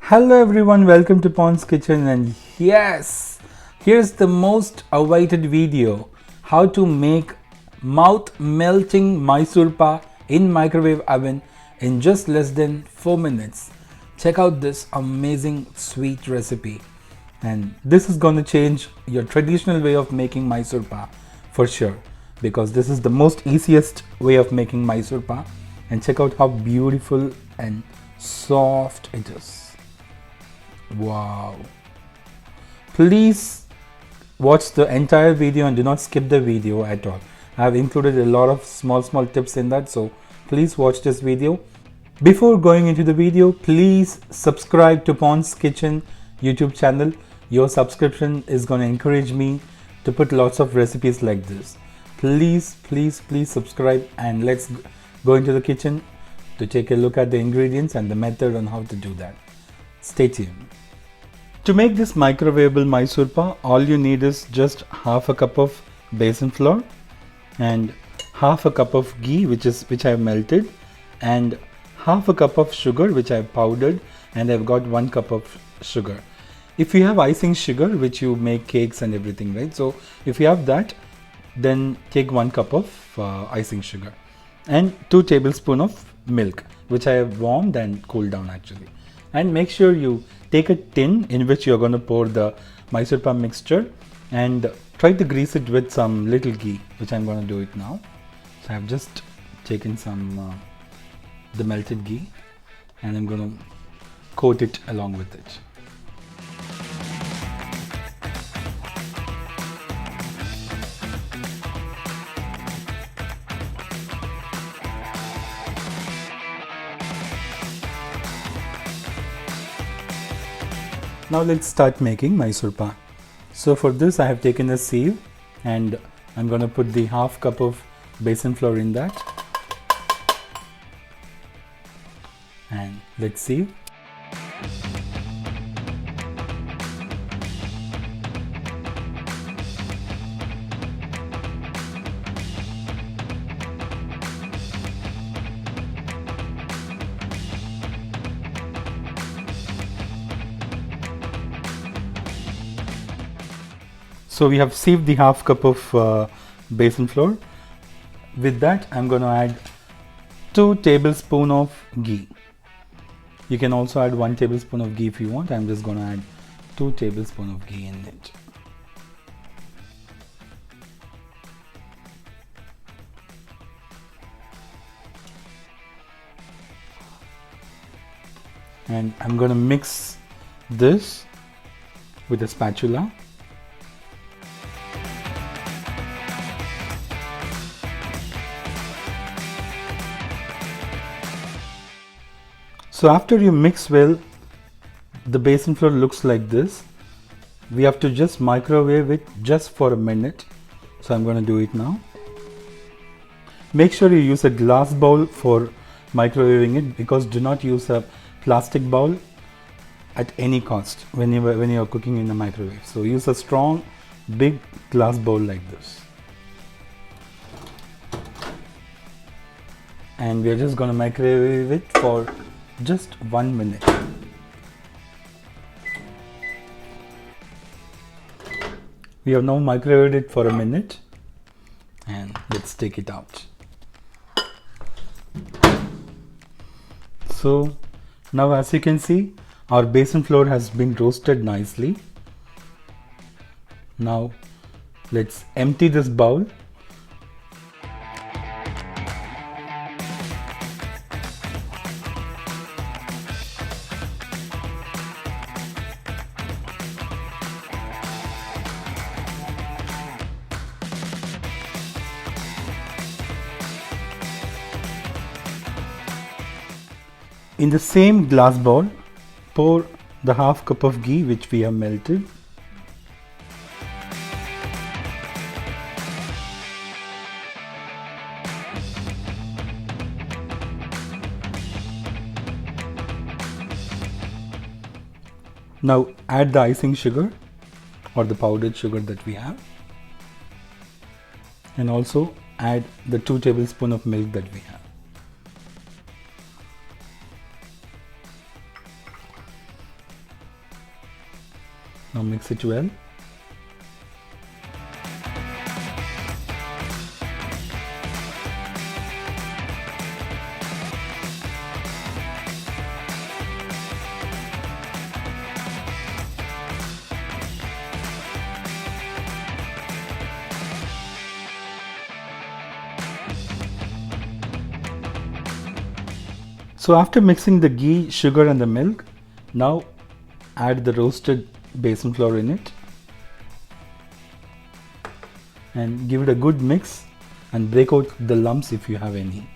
Hello everyone, welcome to Pond's Kitchen, and yes, here's the most awaited video, how to make mouth melting Mysorepaa in microwave oven in just less than 4 minutes. Check out this amazing sweet recipe, and this is going to change your traditional way of making Mysorepaa for sure, because this is the most easiest way of making Mysorepaa. And check out how beautiful and soft it is. Wow. Please watch the entire video and do not skip the video at all. I have included a lot of small tips in that, so please watch this video. Before going into the video, please subscribe to Pond's Kitchen YouTube channel. Your subscription is going to encourage me to put lots of recipes like this. Please subscribe, and let's go into the kitchen to take a look at the ingredients and the method on how to do that. Stay tuned. To make this microwaveable Mysorepaa, all you need is just half a cup of besan flour and half a cup of ghee, which I have melted, and half a cup of sugar, which I have powdered, and I've got 1 cup of sugar. If you have icing sugar, which you make cakes and everything, right? So if you have that, then take 1 cup of icing sugar and 2 tablespoons of milk, which I have warmed and cooled down actually. And make sure you take a tin in which you're going to pour the Mysorepaa mixture, and try to grease it with some little ghee, which I'm going to do it now. So I've just taken some the melted ghee, and I'm going to coat it along with it. Now let's start making Mysorepaa. So for this I have taken a sieve, and I'm going to put the half cup of besan flour in that, and let's sieve. So we have sieved the half cup of besan flour. With that, I'm going to add 2 tablespoons of ghee. You can also add 1 tablespoon of ghee if you want. I'm just going to add 2 tablespoons of ghee in it. And I'm going to mix this with a spatula. So after you mix well, the besan flour looks like this. We have to just microwave it just for a minute. So I'm going to do it now. Make sure you use a glass bowl for microwaving it, because do not use a plastic bowl at any cost when you are cooking in the microwave. So use a strong big glass bowl like this. And we are just going to microwave it for just 1 minute. We have now microwaved it for a minute, and let's take it out. So now, as you can see, our besan flour has been roasted nicely. Now let's empty this bowl. In the same glass bowl, pour the half cup of ghee which we have melted. Now add the icing sugar or the powdered sugar that we have, and also add the 2 tablespoons of milk that we have. Now mix it well. So after mixing the ghee, sugar and the milk, now add the roasted besan flour in it and give it a good mix and break out the lumps if you have any.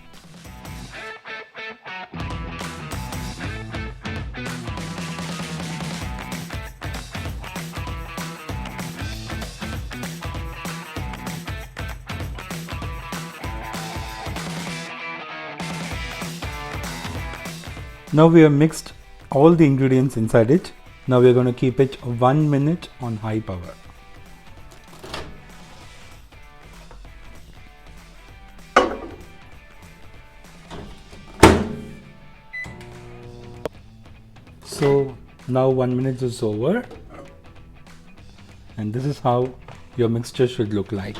Now we have mixed all the ingredients inside it. Now we are going to keep it 1 minute on high power. So now 1 minute is over and this is how your mixture should look like.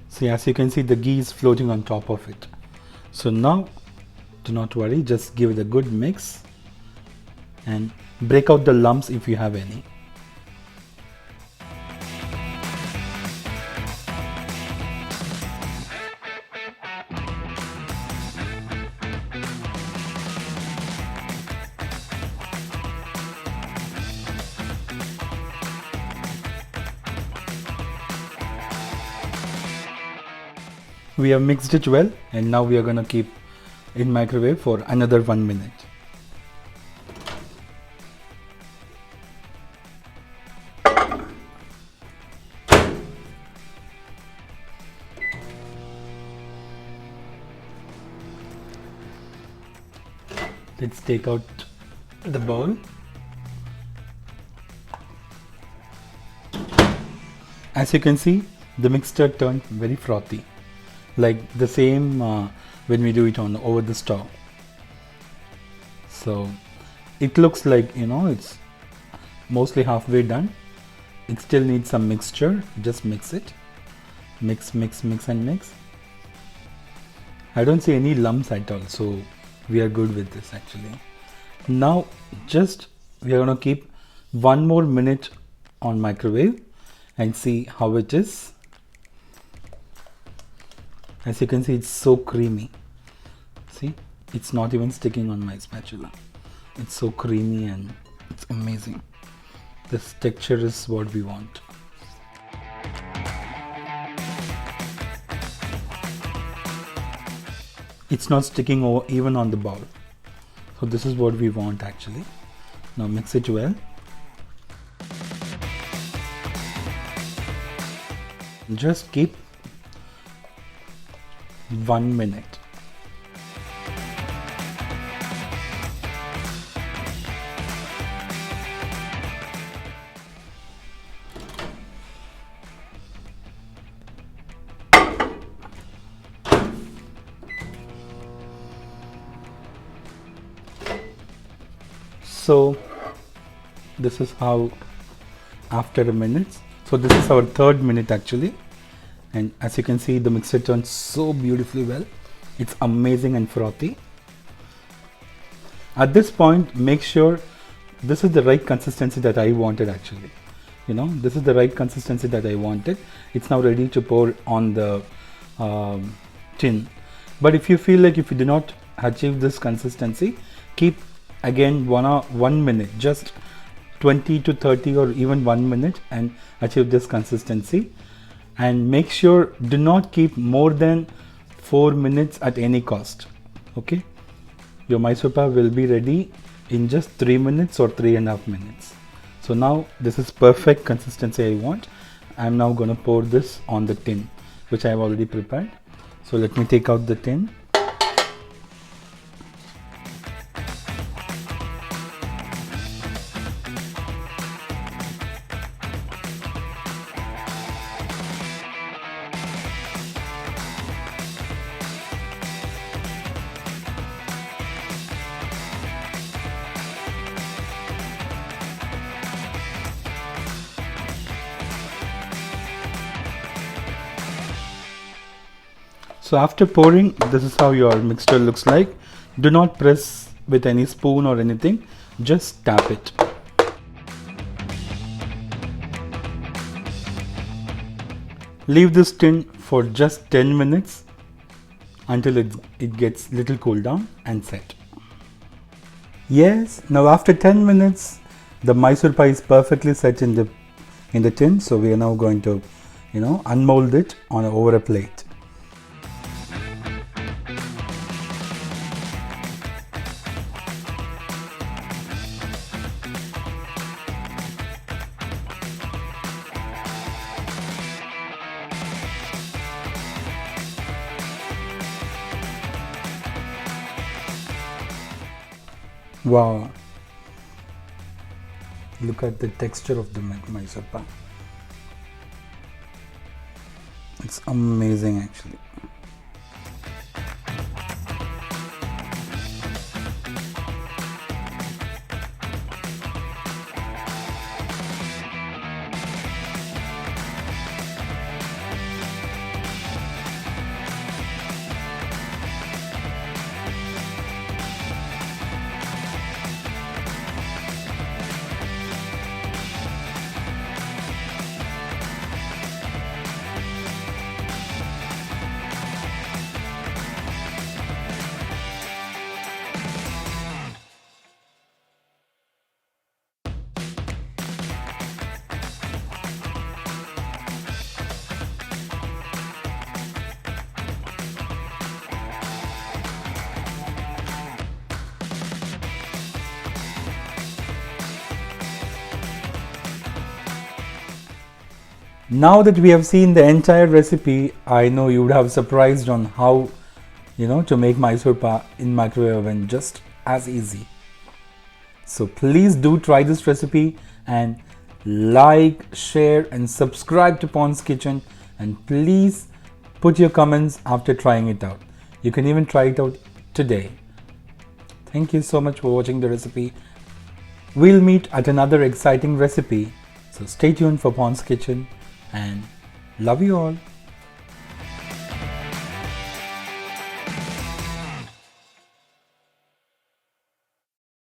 See, as you can see, the ghee is floating on top of it. So now do not worry, just give it a good mix and break out the lumps if you have any. We have mixed it well and now we are going to keep in microwave for another 1 minute. Let's take out the bowl. As you can see, the mixture turned very frothy, like the same when we do it on over the stove. So it looks like, you know, it's mostly halfway done. It still needs some mixture. Just mix it, mix and mix. I don't see any lumps at all, so we are good with this actually. Now just we are going to keep 1 more minute on microwave and see how it is. As you can see, it's so creamy. See, it's not even sticking on my spatula. It's so creamy and it's amazing. This texture is what we want. It's not sticking over even on the bowl. So this is what we want actually. Now mix it well. Just keep 1 minute. So this is how after a minute. So this is our 3rd minute actually. And as you can see, the mixture turns so beautifully well. It's amazing and frothy. At this point, make sure this is the right consistency that I wanted actually. You know, this is the right consistency that I wanted. It's now ready to pour on the tin. But if you feel like if you do not achieve this consistency, keep again 1 minute, just 20 to 30 or even 1 minute and achieve this consistency. And make sure do not keep more than 4 minutes at any cost. Okay, your Mysorepaa will be ready in just 3 minutes or 3.5 minutes. So now this is perfect consistency I want. I'm now going to pour this on the tin which I have already prepared. So let me take out the tin. So after pouring, this is how your mixture looks like. Do not press with any spoon or anything, just tap it. Leave this tin for just 10 minutes until it gets little cool down and set. Yes, now after 10 minutes, the Mysore pie is perfectly set in the tin. So we are now going to, unmold it over a plate. Wow, look at the texture of the Mysorepaa. It's amazing actually. Now that we have seen the entire recipe, I know you would have surprised on how, to make Mysorepaa in microwave oven just as easy. So please do try this recipe and like, share and subscribe to Pon's Kitchen, and please put your comments after trying it out. You can even try it out today. Thank you so much for watching the recipe. We'll meet at another exciting recipe. So stay tuned for Pon's Kitchen and love you all.